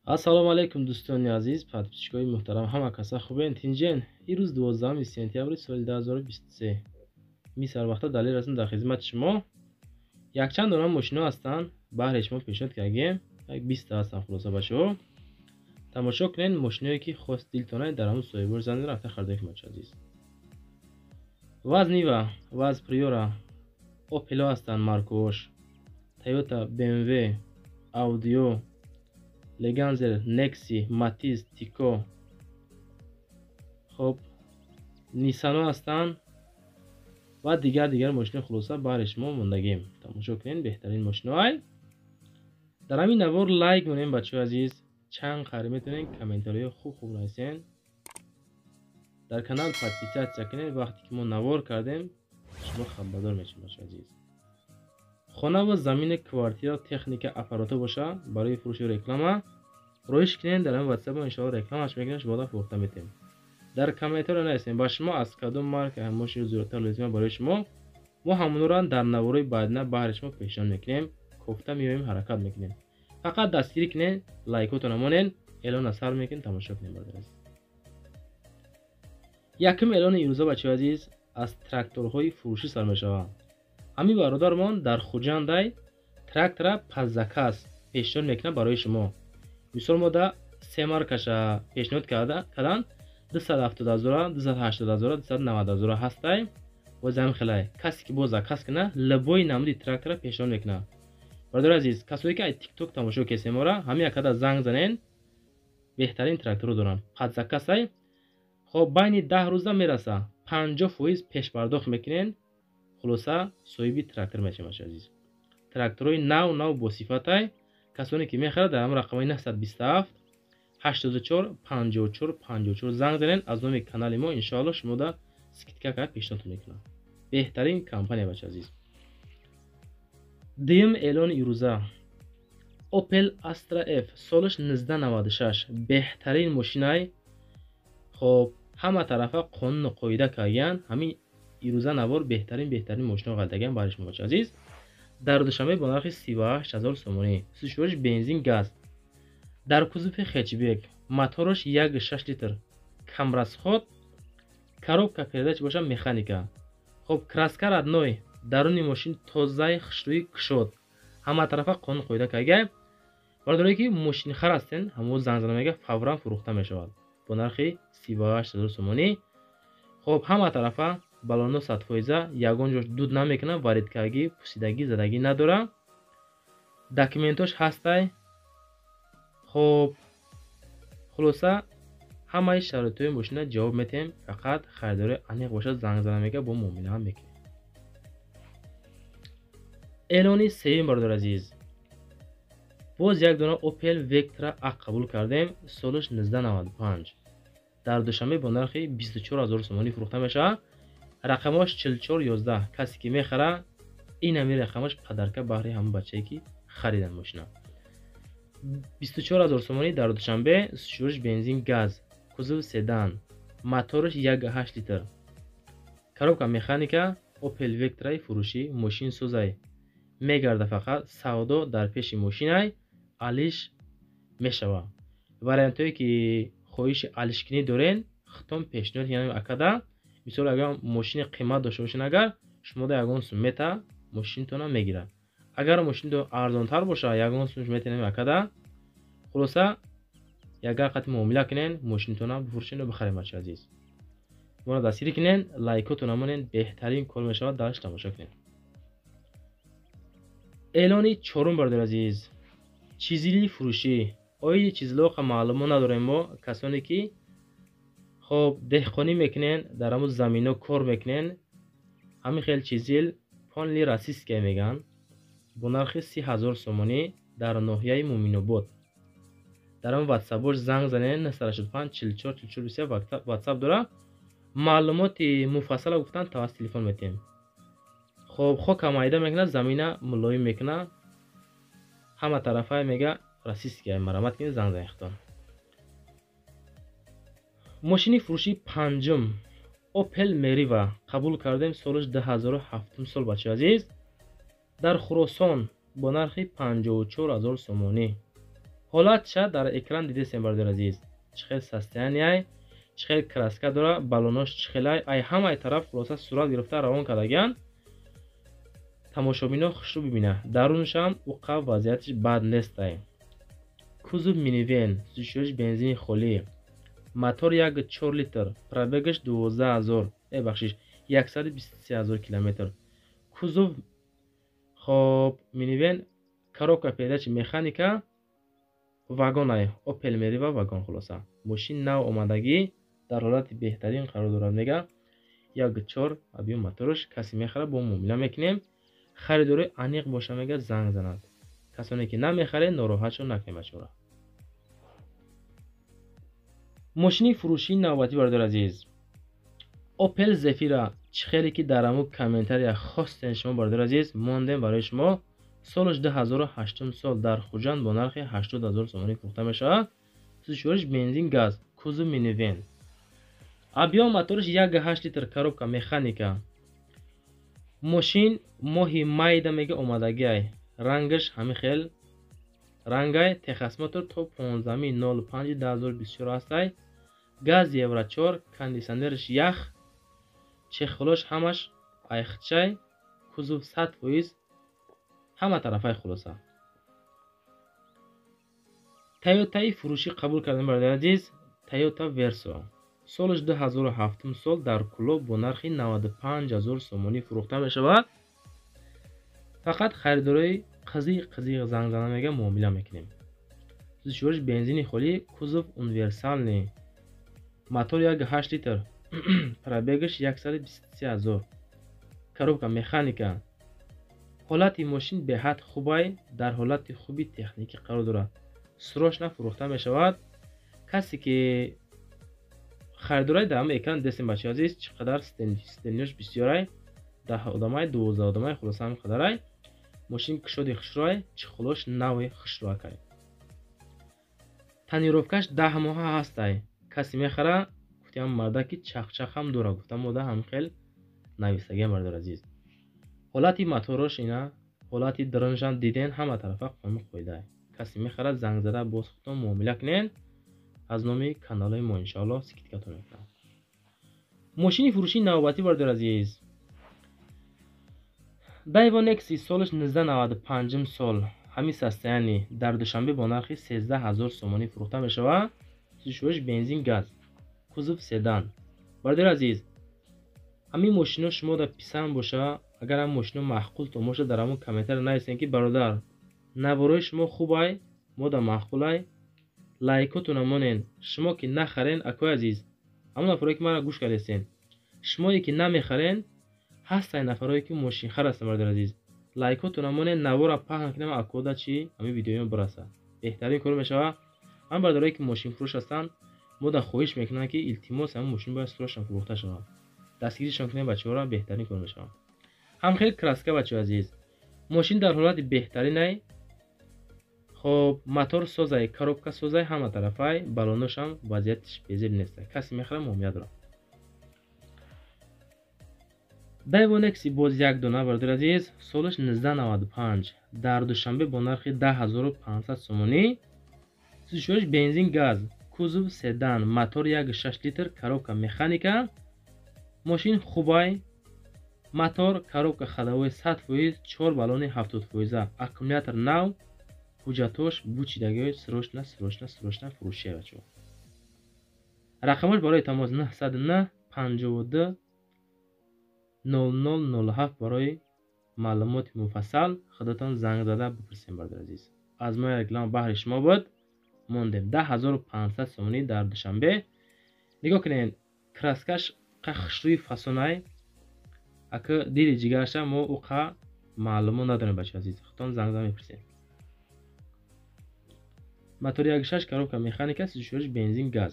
ассалому алайкум дӯстони азиз, подписчикои муҳтарам, ҳама каса хубен? Тинҷен? Ирӯз 12 сентябри соли 2023 мисар вақта далел ҳастам дар хизмати шумо. Якчанд дона мошино ҳастанд, баҳри шумо пешниҳод кардем. Як 20 та ҳастанд хулоса бачаҳо. Тамошо кунед мошиное ки хос дилтонад дар ҳамон соҳибош занед рафта харидои хизматшо азиз. Ваз Нива, Ваз Приора, Опело ҳастанд маркаҳош, Toyota, BMW, Audeo, Leganzer, Nexi, Matiz, Tico, хоб Nissan ҳастанд ва дигар мошинаи хулоса баҳри шумо мондагем. Тамошо кунед беҳтарин мошинаҳои. Дар ҳамин навор лайк монем бачаҳои азиз. Чанд қариб метавонед комментариҳои хуб нависен. Дар канал подписатсия кунед. Вақте ки мо навор кардем шумо хабардор мешавед бачаҳои азиз. خانه و زمین کوارتیر تکنیک اپاراتا باشه برای فروش و реклама رویش کنین. در این واتساپ ان شاء الله رکلامش میکنیم شما را فروخته میتیم. در کامنتار نویسین با شما از کدوم مارک ماشین ضرورت لازمه برای شما ما همون رو در نوارای بعدنا بهر شما پیشنهاد میکنیم. گفته میایم حرکت میکنیم. فقط دستگیری کنین، لایکاتون نمونین، اعلان اثر میکنین، تماشا کنین برادر. یکم اعلان امروز بچه‌ها عزیز از تراکتورهای فروشی سر میشوه. ҳамин бародармон дар хуҷандай трактора паззакас пешниҳод мекунад барои шумо. мисол мода се маркаша пешниҳод карданд 270,000, 280,000, 290,000 ҳастай. боз ҳамин хелай касе ки бо заказ кунад лабои намуди трактора пешниҳод мекунад. бародари азиз, касое ки ай тикток тамошо кесемора ҳамин якада занг занен, беҳтарин тракторо доранд. паззакасай хоб байни 10 рӯза мераса 50% пешпардохт мекунен. خلاصه صاحبی تراکتور میشه باشه عزیز. تراکتورهای نو با صفاتای کسانی که میخرن در هم رقمای 927 84 54 54 زنگ زنین. از نام کانال ما ان شاء الله شما دا سکیتکا کار پیشنهاد میکنم. بهترین کمپانی باشه عزیز. دیم اعلان ایروزا اوپل استرا اف سالش 1996 بهترین ماشینای. خب همه طرفه قانون و قاعده کردن. همین ایروزا نوار بهترین ماشینا غلطگان برای شما باشه عزیز. در دوشنبه با نرخ 38000 سومانی، سوزشورش بنزین گاز، در کوزوف خچبک، موتورش 1.6 لیتر، کمرسخود، коробка передач باشه مکانیکا. خب کراسکر одной، درون ماشین تازه خشروی کشود. همه طرفه قانون قاعده کردن. بارداری که ماشین خر هستن همون زنگ میگه فورا فروخته میشود با نرخ 38000 سومانی. خب همه طرفه балоно 100% ягон ҷош дуд намекуна, варидкагӣ, пусидагӣ, задагӣ надора. Документош ҳастай. хоб хулоса ҳамаи шароитҳои мошина ҷавоб метем. фақат харидори аниқ бошад занг зана мега бо муомила ҳам мекунем. эълони севим бародар азиз. боз як дона Opel Vectra ақ қабул кардем. солаш 1995 дар душанбе бо нархи 24000 сомонӣ фурӯхта мешавад. рақамаш 4411. касе ки мехара ин ҳамин рақамаш падарка баҳри ҳамон бачае ки харидан мошина. 24000 сомонӣ дар душанбе. сӯзишвориш бензин газ, кузов седан, моториш 1.8 литр, коробка механика. Opel Vectra фурӯшӣ мошин сӯзай мегарда. фақат савдо дар пеши мошинай алиш мешава. вариантое ки хоҳиши алишкунӣ дорен хитом пешниҳод ягон акада. мисол агар мошини қимат дошта бошен, агар шумо да ягон сум мета мошинтона мегирад. агар мошин до арзонтар боша ягон сум метавонем акада. хулоса ягар қати муомила кунен мошинтона бифурӯшен ва бихарем бача азиз. мона дастгирӣ кунен, лайкоту намонен, беҳтарин кор мешавад. дарш тамошо кунен. эълони чорум бародар азиз. чизили фурӯшӣ. оиди чизилоқа маълумот надорем мо касоне ки خب دهقانی میکنن در همون زمینا کار میکنن. همین خیلی چیزیل پانلی راسیست که میگن با نرخ 30,000 سومانی در ناحیه مومین‌آباد. در همون واتساپش زنگ زنین. 985 44 44 23 واتساپ داره. معلومات مفصل گفتن توسط تلفن میتیم. خب خاک مایده میکنه، زمینه ملایم میکنه، همه طرفای میگه راسیست که مرمت کنید. زنگ زنین خطان. ماشینی فروشی پنجم Opel Meriva قبول کردیم. سالش 2007 سال بچه عزیز. در خراسان با نرخ 54000 سومانی. ҳолатша дар экран дидесем бардор азиз. Чӣ хел состояние, чӣ хел краска дора, баллонош чӣ хелай, ай ҳамаи тараф хулоса сурат гирифта равон кардагиян. тамошобино хушрӯ бибина. Даруншам уқа вазъиятиш бад нестай. кузов минивен, сӯзишвориш бензини холӣ, мотор 1.4 литр, пробегаш 123,000 километр. кузов хоб минивен, коробка передачи механика, вагонай Opel Meriva вагон хулоса. Мошин нав омадагӣ дар ҳолати беҳтарин қарор дорад. Мега 1.4 объем моторш, касе мехара бо муомила мекунем. Харидори аниқ боша мега занг занад. касоне ки намехаре нороҳатшон накунем бачора. мошини фурӯшии навбатӣ бардор азиз. Opel Zafira чӣ хеле ки дар аму комментария хостен шумо бардор азиз, мондем барои шумо. солаш 2008 сол дар Хуҷанд бо нархи 80,000 сомонӣ фурӯхта мешавад. сӯзишвориш бензин газ, кузов минивен. объем моториш 1.8 литр, коробка механика. мошин моҳи майда мега омадагиай. рангаш ҳамин хел рангай Texas мотор то 15.05.2024 ҳастай. газ евро 4, кондисионериш ях, чехолош ҳамаш айхчай, кузов 100%, ҳама тарафай хулоса. Toyotаи фурӯшӣ қабул кардем бардор азиз. Toyota Verso солаш 2007 сол дар клуб бо нархи 95,000 сомонӣ фурӯхта мешавад. фақат харидорои қизиқ зангзана мега муомила мекунем. сӯзишвориш бензини холӣ, кузов универсалный, мотор 1.8 литр, пробегаш 123,000, коробка механика. ҳолати мошин беҳад хубай, дар ҳолати хуби техникӣ қарор дорад. срочно фурӯхта мешавад. касе ки харидорай дар экран дидесем бачаи азиз, чӣ қадар стилнёш бисёрай, 10 одамай, 12 одамай, хулоса ҳамин қадарай. мошин кушоди хушрӯай, чихолош нави хушрӯакай. танировкаш 10 моҳа ҳастай. касе мехара гуфтам мардаки чахчах ҳам дора, гуфтам мода ҳам хел навистагиам бардор азиз. ҳолати моторош ина, ҳолати дрынжан диден ҳама тарафа қонун қоидай. касе мехара занг зада боз худтон муомила кунен. аз номи каналои мо иншоаллоҳ сикиткатон мекунам. мошини фурӯшии навбатӣ бардор азиз. Daewoo Nexi солаш 1995 сол, ҳамин состояние, дар душанбе бо нархи 13,000 сомонӣ фурӯхта мешавад. сӯзишвориш бензин газ, кузов седан. бардор азиз, ҳамин мошино шумо да писанд боша, агар ҳам мошино маъқул то моша, дар ҳамон комментария нависен ки бародар наворои шумо хубай, мода маъқулай, лайкотуна монен. шумо ки нахарен акои азиз, ҳамон нафаре ки мара гӯш кардесен, шумое ки намехарен, ҳастай нафарое ки мошинхар ҳастанд бардор азиз. лайкотуна монен, навора паҳн кунем акода чи ҳамин видеоём бираса. беҳтарин кор мешавад. ҳам бардорае ки мошинфурӯш ҳастанд, мода хоҳиш мекунанд ки илтимос ҳамин мошин бояд срочно фурӯхта шавад. дастгиришон кунем бачаҳора, беҳтарин кор мешавад. ҳам хел краска бачаҳои азиз. мошин дар ҳолати беҳтаринай. хоб мотор созай, коробка созай, ҳама тарафай, баллоношам вазъиятиш безеб нестай. касе мехара муомила дорад. Daewoo Nexi боз як дона бардор азиз, солаш 1995, дар душанбе бо нархи 10,500 сомонӣ. сӯзишвориш бензин газ, кузов седан, мотор 1.6 литр, коробка механика. мошин хубай, мотор, коробка ходовой 100%, 4 баллони 70%, аккумулятор нав, ҳуҷҷатош бучидагиҳои срочно фурӯшия бачаҳо. рақамош барои тамос 909 52 0007 барои маълумоти муфассал худатон занг зада бипурсем бардор азиз. аз моя реклама баҳри шумо буд. мондем 10,500 сомонӣ дар душанбе. нигоҳ кунен, краскаш қа хушрӯи фасонай, ака дили ҷигараша мо уқа маълумот надорем бачаҳо азиз. худтон занг зада мепурсем. мотори 1.6, коробка механика, сӯзишвориш бензин газ,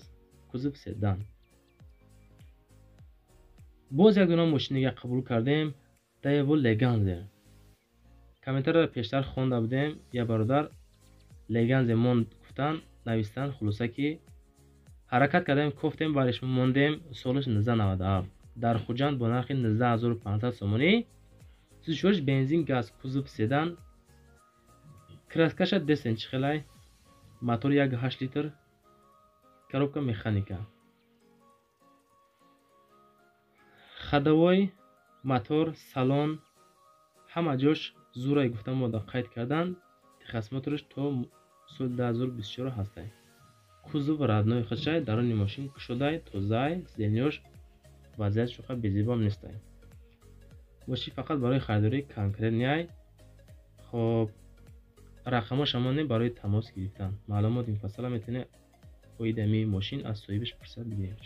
кузов седан. боз як дона мошинига қабул кардем. Daewoo Leganze. комментарияро пештар хонда будем. я бародар Leganze монд гуфтан навистан, хулоса ки ҳаракат кардем, кофтем, бариш мондем. солаш 1997, дар Хуҷанд бо нархи 19,500 сомонӣ. сӯзишвориш бензин газ, кузов седан. краскаша десен чӣ хелай, мотор 1.8 литр, коробка механика. ходовой, мотор, салон ҳама ҷош зурай гуфта мода қайд кардан. тахассусмотраш то соли 2024 ҳастай. кузов раднои худшай даруни мошин кушодай тозай зелёш вазъият шуха безебам нестай. мошин фақат барои харидори конкретняй. хоб рақамаш амоне барои тамос гирифтан. маълумоти муфассала метавонед оиди ами мошин аз соҳибаш пурсад бигиред.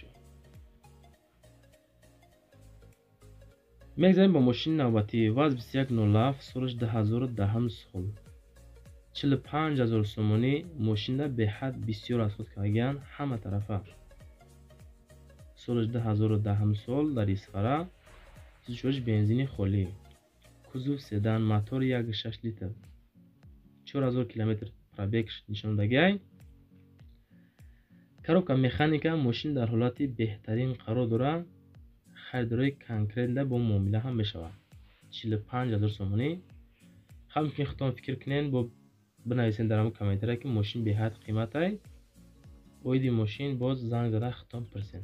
мегзарем ба мошини навбатӣ. ваз 2107 солаш 2010 сол. 45000 сомонӣ. мошина беҳад бисёр расход кардан ҳама тарафа. солаш 2010 сол дар исфара. сӯзишвариш бензини холӣ. кузов седан, мотор 1.6 литр, 4000 км пробег нишондагиай. коробка механика. мошин дар ҳолати беҳтарин қарор дорад. харидори конкретда бо муомила ҳам мешавад. 45000 сомонӣ. ҳамчунин худтон фикр кунед бо бинависед дар ҳамон комментария ки мошин беҳад қиматай. оиди мошин боз занг зада худтон пурсед.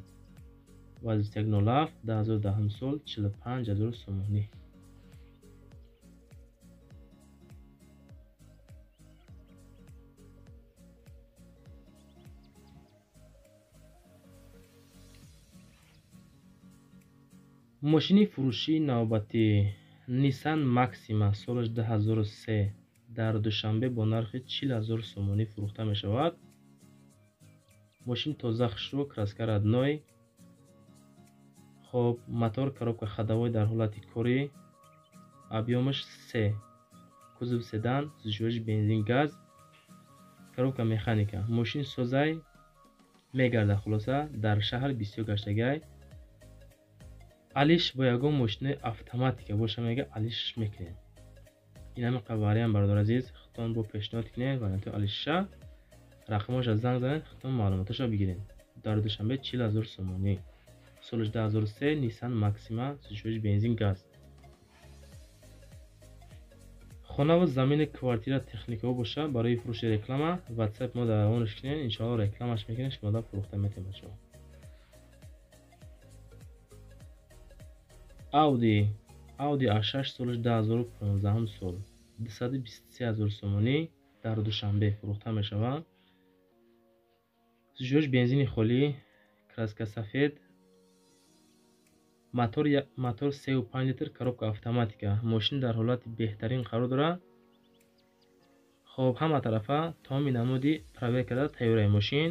ваз 2107 2010 сол 45000 сомонӣ. мошини фурӯшии навбатӣ. Nissan Maxima солаш 2003 дар душанбе бо нархи 40000 сомонӣ фурӯхта мешавад. мошин тоза хушрӯ, краска радной. хоб мотор, коробка ходовой дар ҳолати корӣ. объёмаш 3. кузов седан, сӯзишвариш бензин газ. коробка механика. мошин созай мегардад. хулоса дар шаҳр бисёр гаштагиай. алиш бо ягон мошинаи автоматика боша мега алиш мекунед. ин ҳамин вариант бародар азиз. худтон бо пешниҳод кунед варианти алиша. рақамоша занг занед, худтон маълумоташа бигиред. дар душанбе 40000 сомонӣ. солаш 2003 Nissan Maxima, сӯзишвариш бензин газ. хона ва замини квартира техникаҳо боша барои фурӯши реклама. WhatsApp мо дар онш кунед, иншоалло рекламаш мекунед, шумо дар фурӯхта метавонед шумо. Audi A6 солаш 2015 сол 223000 сомонӣ дар душанбе фурӯхта мешавад. сӯзишвариш бензини холӣ, краска сафед. мотор 3.5 литр, коробка автоматика. мошин дар ҳолати беҳтарин қарор дорад. хоб ҳама тарафа тамоми намуди пробег карда тайёраи мошин.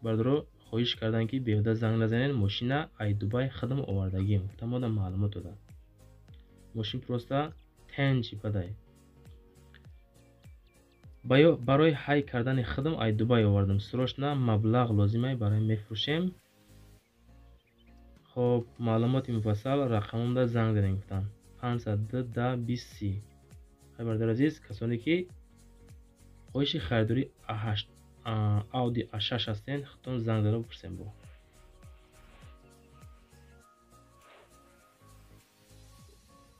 бардоро хоҳиш кардан ки беҳуда занг назанед. мошина ай Дубай хидм овардагим гуфта мода маълумот дода. мошин просто тенҷи бадай. барои ҳай кардани хидм ай Дубай овардам. срочно маблағ лозимай барои мефурӯшем. хоб маълумоти муфассал рақамомда занг занед гуфтам. 500 хай бародар азиз, касоне ки хоҳиши харидори Audi A6 ҳастен, худтон занг зада бипурсем бо.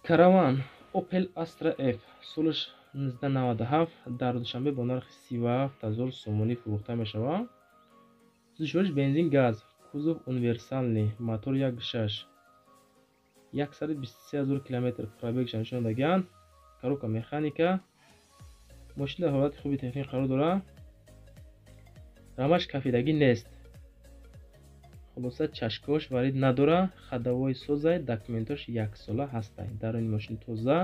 караван Opel Astra F солаш 1997 дар душанбе бо нархи 37000 сомонӣ фурӯхта мешавад. сӯзишвариш бензин газ. кузов универсалний, мотор 1.6, 123000 км пробег нишон даган. коробка механика. мошин дар ҳолати хуби техник қарор дорад. рамаш кафидагӣ нест. хулоса чашкош варид надора. ходовой созай, документош 1 сола ҳастай. даруни мошин тоза,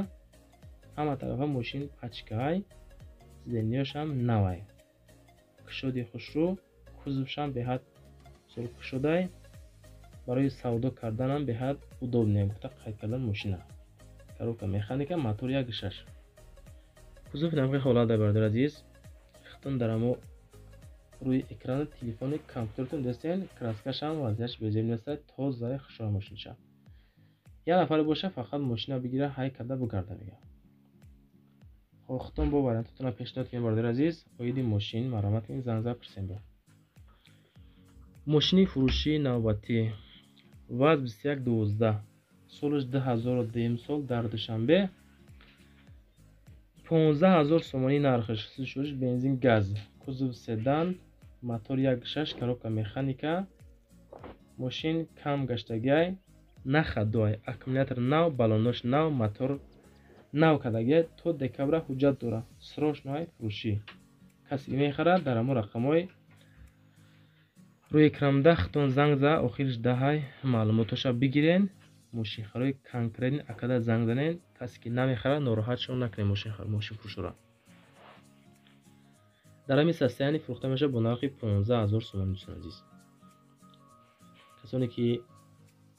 ҳама тарафа мошин пачкай, зенёшам навай. кушоди хушрӯ, кузовшам беҳад сол кушодай. барои савдо карданам беҳад удобне гуфта қайд кардан мошина. коробка механика, мотор 1.6. кузов навқи ҳолат дар бародар азиз. худтон дар амо рӯи экрани телефони компютератон дестен. краскашам вазъиятш безеб нестай, тозаи хушрӯ мошинша. як нафаре боша фақат мошина бигира ҳай карда бугарда мега. хоб худтон бо вариантотона пешниҳод кунед бародар азиз. оиди мошин маромат кунед, занг зада пурсем бо. мошини фурӯшии навбатӣ. ваз 2112 солаш 2002 сол дар душанбе 15000 сомонӣ нархш. Сӯзишвориш бензин газ. Кузов седан, мотор 1.6, коробка механика. Мошин кам гаштагиай, наха дуай, аккумулятор нав, балонош нав, мотор нав кардагиай. То декабра ҳуҷҷат дора. Срочноай фурӯшӣ. Касе мехарад дар ҳамон рақамҳои рӯи экранда хитон занг за охириш даҳай маълумоташа бигирен. мошинхарои конкретни акада занг занен. Касе ки намехарад нороҳатшон накунед. мошинфурӯшора дар ҳамин состоянӣ фурӯхта мешавад бо нархи 15000 сомон. дӯстон азиз, касоне ки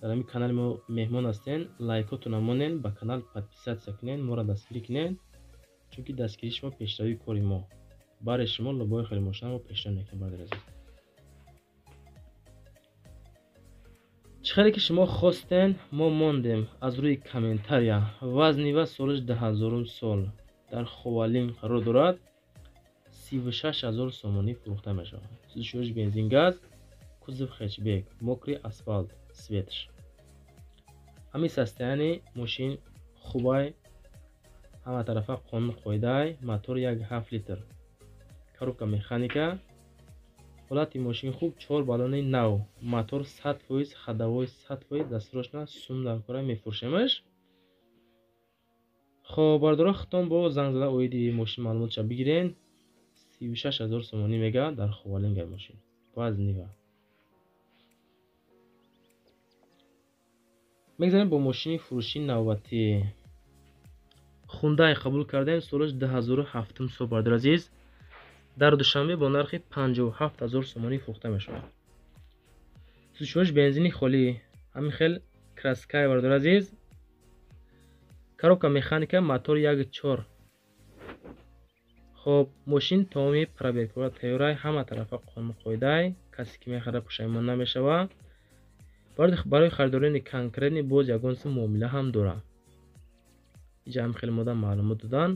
дар ҳамин канали мо меҳмон ҳастен, лайкотона монен, ба канал подписатсия кунен, моро дастгирӣ кунен, чунки дастгирии шумо пешравии кори мо. бари шумо лобои хеле мошинаро пешрав мекунем. бардор азиз, чӣ хеле ки шумо хостен, мо мондем аз рӯи комментария. вазни ва солиш 10000 сол дар ховалин қарор дорад. 36000 сомонӣ фурӯхта мешавад. сӯзишвориш бензин газ, кузов хэтчбек, мокри асфалт, светш. ҳамин состоянӣ мошин хубай, ҳама тарафа қонун қоидаай, мотор 1.7 литр, коробка механика. ҳолати мошин хуб, 4 балони нав, мотор 100%, ходовой 100%, дастфурӯшна сум дар кора мефурӯшемаш. хоб бардора хитон бо занг зада оиди мошин маълумотша бигирен. 36000 сомонӣ мега дар ховалинга мошин. вазнива мегзарем бо мошини фурӯши навбатӣ. хундай қабул кардем. солиш 2007 сол. бардор азиз, дар душанбе бо нархи 57000 сомонӣ фурӯхта мешавад. сӯзишвориш бензини холӣ, ҳамин хел краскай. бардор азиз, коробка механика, мотор 1.4. хоб мошин тамоми пробегҳоро тайёрай, ҳама тарафа қонун қоидаай. касе ки мехарад пушаймон намешавад. барои харидорини конкретни боз ягон сум муомила ҳам дора. иҷа ҳам хеле мода маълумот додан.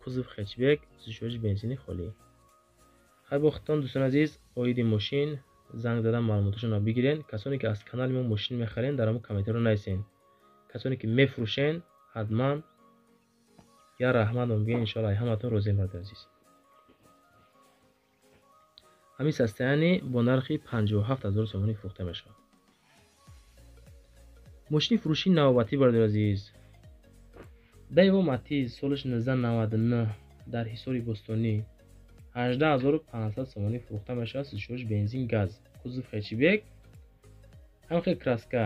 кузов хэтчбек, сӯзишвориш бензини холӣ. ҳай бо хитон дӯстон азиз, оиди мошин занг зада маълумоташонро бигирен. касоне ки аз канали мо мошин мехарен, дар ҳамон комментариро нависен. касоне ки мефурӯшен, ҳатман я раҳмат мегӯем. иншоалло ҳаматон розием. бардор азиз, ҳамин состоянӣ бо нархи 57000 сомонӣ фурӯхта мешавад. мошини фурӯши навбатӣ. бардор азиз, Daewoo Matiz солиш 1999 дар ҳисори бостонӣ 18500 сомонӣ фурӯхта мешавад. сӯзишвориш бензин газ, кузов хэтчбек, ҳамхел краска,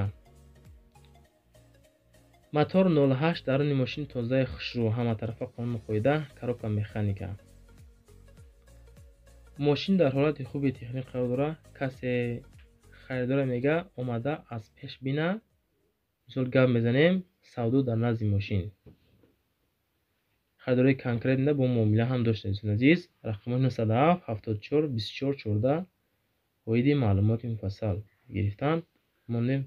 мотор 08. даруни мошин тозаи хушрӯ, ҳама тарафа қонун қоида, коробка механика. мошин дар ҳолати хуби техник қарор дора. касе харидора мега омада аз пеш бина. мисол гап мезанем савдо дар назди мошин. харидораи конкрет бо муомила ҳам дошта. дӯстон азиз, рақамҳои 97 74 24 14 оиди маълумоти муфассал гирифтан мондем.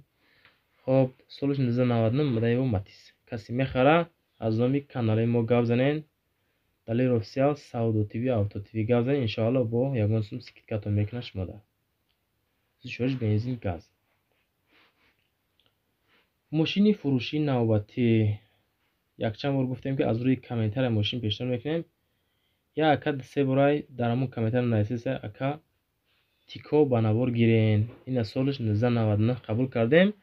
хоб солиш 1999 Daewoo Matiz. касе мехара аз номи каналаи мо гап занен. далер офисиал Сауду ТВ Авто ТВ гап занен. иншоалло бо ягон сум скидкатон мекунад шумода. сӯзишвориш бензин газ. мошини фурӯши навбатӣ. якчанд бор гуфтем ки аз рӯи комментария мошин пешниҳод мекунем. я ака се борай дар ҳамон комментария нависеса ака тико ба навор гирен. ина солиш 1999 қабул кардем.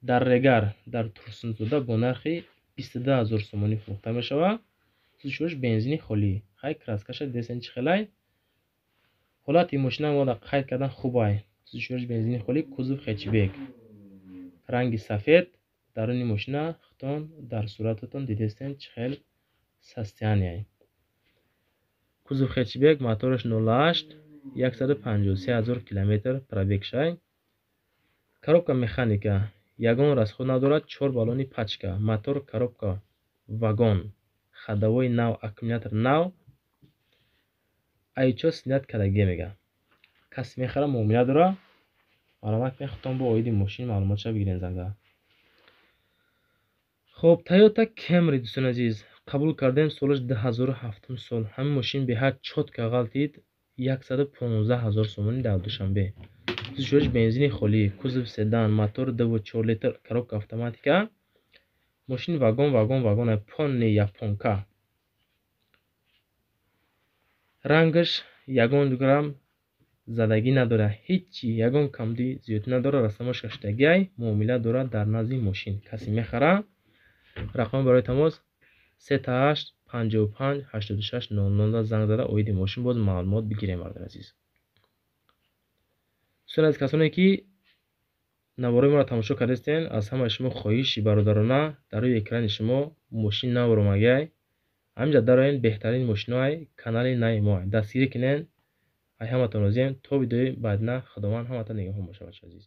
дар регар дар турсунзода бо нархи 22000 сомонӣ фурӯхта мешавад. сӯзишвориш бензини холӣ. ҳай краскаша дидесен чӣ хелай. ҳолати мошина мода қайд кардан хубай. сӯзишвориш бензини холӣ, кузов хэтчбек, ранги сафед. даруни мошина хитон дар сурататон дидестен чӣ хел состояния. кузов хэтчбек, мотораш 08, 153000 километр пробег шай. коробка механика, ягон расход надорад, 4 балони пачка, мотор, коробка вагон, ходовой нав, аккумулятор нав. айчо снят кардагӣ мега. касе мехара муомила дора. маълумат мехотон бо оиди мошин маълумотша бигирен занга. хоб Toyota Camry дӯстон азиз, қабул кардем. солиш 2007 сол. ҳамин мошин беҳад чотка ғалтид 115000 сомонӣ дар душанбе. сӯзишвориш бензини холӣ, кузов седан, мотор 2.4 литр, коробка автоматика. мошин вагон понни японка. рангаш ягон грамм задагӣ надорад, ҳеҷчи ягон камдии зиёд надорад. Расамаш гаштагиай муомила дорад дар назди мошин. Касе мехарад, рақами барои тамос 38 55 86 00 занг зада оиди мошин боз маълумот бигирем. Мардони азиз, бисёр аз касоне ки навораи моро тамошо кардастен, аз ҳамаи шумо хоҳиши бародарона дар рӯи экрани шумо мошини нав омагай. ҳаминҷа дароен беҳтарин мошинои канали нави мо дастгирӣ кинен. ай ҳаматон розием. То видеои баъдина худованд ҳаматон нигоҳон бошад. Азиз.